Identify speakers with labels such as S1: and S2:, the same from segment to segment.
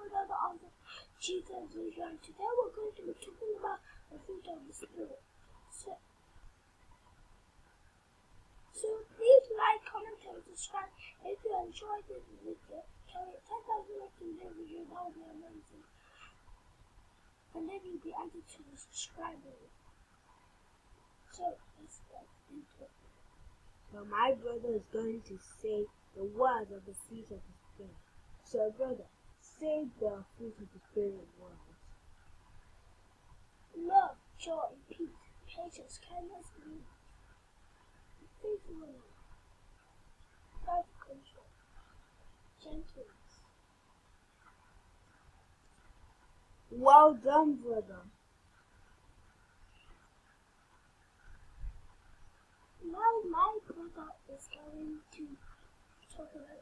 S1: another answer. Jesus is right. Today we're going to be talking about the fruit of the Spirit. So please like, comment, and subscribe if you enjoyed this video. Can we 10,000 likes in this video? That would be amazing. And then you'll be added to the subscriber list. So let's get into it.
S2: So my brother is going to say the words of the fruit of the Spirit. So brother, say the fruit of the Spirit words.
S1: Love, joy, peace, patience, kindness, faithfulness, self-control, gentleness.
S2: Well done, brother.
S1: Now my brother is going to talk about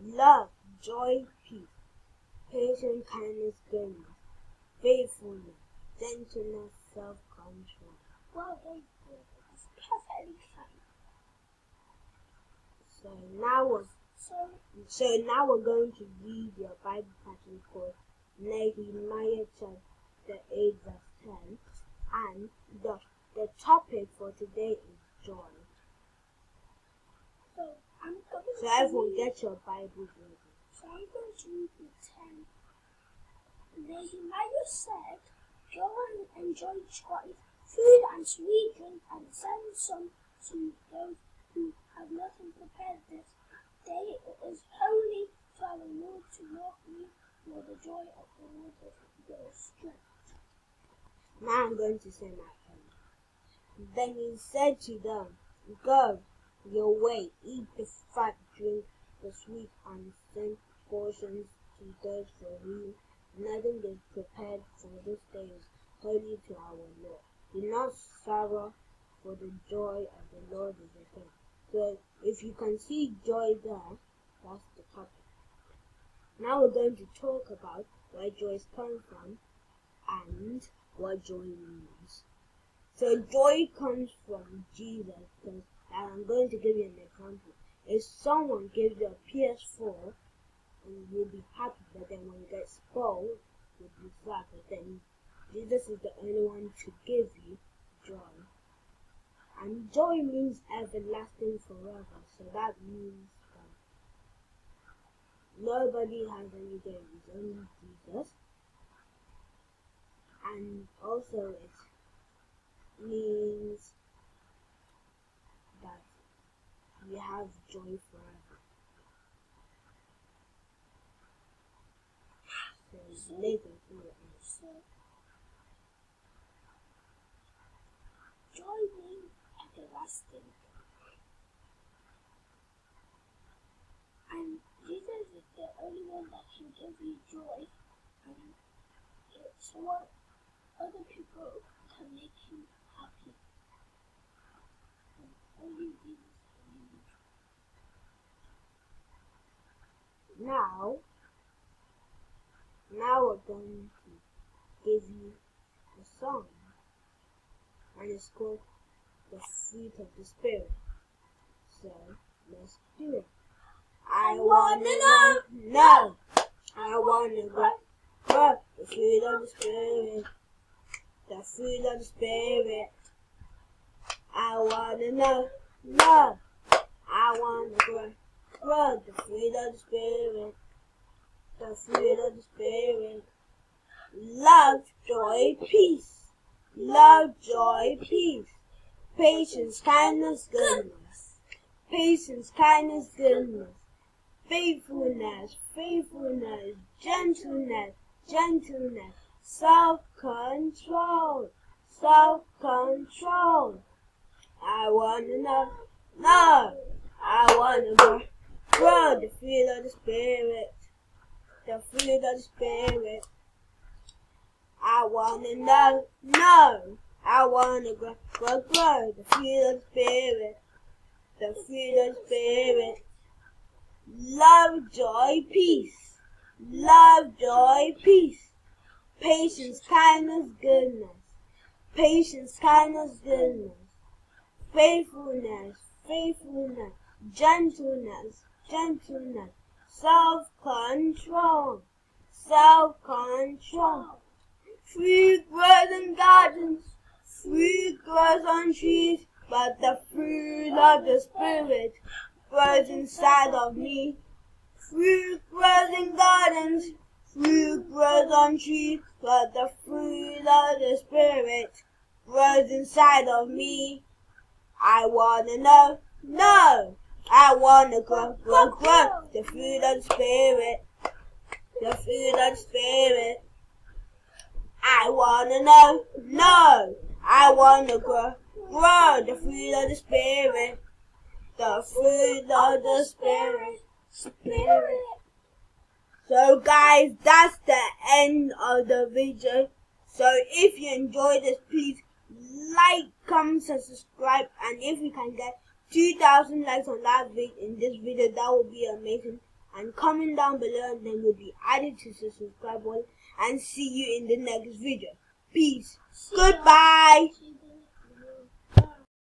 S2: Love, joy, peace, patience, kindness, goodness, faithfulness, gentleness, self-control.
S1: Well done, brother. It's perfectly fine.
S2: So now we're going to read your Bible passage called Nehemiah chapter 8 verse 10, and the topic for today is joy. So everyone get your Bible ready.
S1: So I'm going to read the 10. Nehemiah said, "Go and enjoy choice food and sweet drink, and send some to those who have nothing prepared this day. It is holy to our Lord to not you, for the joy of the Lord is your strength."
S2: Now I'm going to say my turn. Then he said to them, "Go your way, eat the fat, drink the sweet, and send portions to those for whom nothing is prepared, for this day is holy to our Lord. Do not sorrow, for the joy of the Lord is your strength." So if you can see joy there, that's the topic. Now we're going to talk about where joy comes from and what joy means. So joy comes from Jesus, because I'm going to give you an example. If someone gives you a PS4, and you'll be happy, but then when it gets spoiled, you'll be sad. But then Jesus is the only one to give you joy. And joy means everlasting forever. So that means that nobody has any joy, it's only Jesus. And also it means that we have joy forever. So later for
S1: So joy means everlasting. And Jesus is the only one that can give you joy, and it's what other people can make you happy. And only Jesus can give you joy.
S2: Now we're going to give you a song, and it's called The Fruit of the Spirit. So let's do it. I wanna know. I wanna grow the fruit of the Spirit. The fruit of the Spirit. I wanna know. I wanna grow the fruit of the Spirit. The fruit of the Spirit. Love, joy, peace. Love, joy, peace. Patience, kindness, goodness. Patience, kindness, goodness. Faithfulness, gentleness, self-control. I wanna know. I wanna grow the fruit of the Spirit. The fruit of the Spirit. I wanna know. I wanna grow the fruit of the Spirit. The fruit of the Spirit. Love, joy, peace. Love, joy, peace. Patience, kindness, goodness. Patience, kindness, goodness. Faithfulness, gentleness, gentleness, self-control, self-control. Fruit grows in gardens, fruit grows on trees, but the fruit of the Spirit grows inside of me. Fruit grows in gardens, fruit grows on trees, but the fruit of the Spirit grows inside of me. I wanna know, no, I wanna grow, the fruit of the Spirit, the fruit of the Spirit. I wanna know, no, I wanna grow, the fruit of the Spirit, the fruit of the Spirit. So guys, that's the end of the video. So if you enjoyed this, please like, comment, and subscribe. And if we can get 2,000 likes on that video in this video, that would be amazing. And comment down below, and then you'll be added to the subscribe button. And see you in the next video. Peace. Goodbye.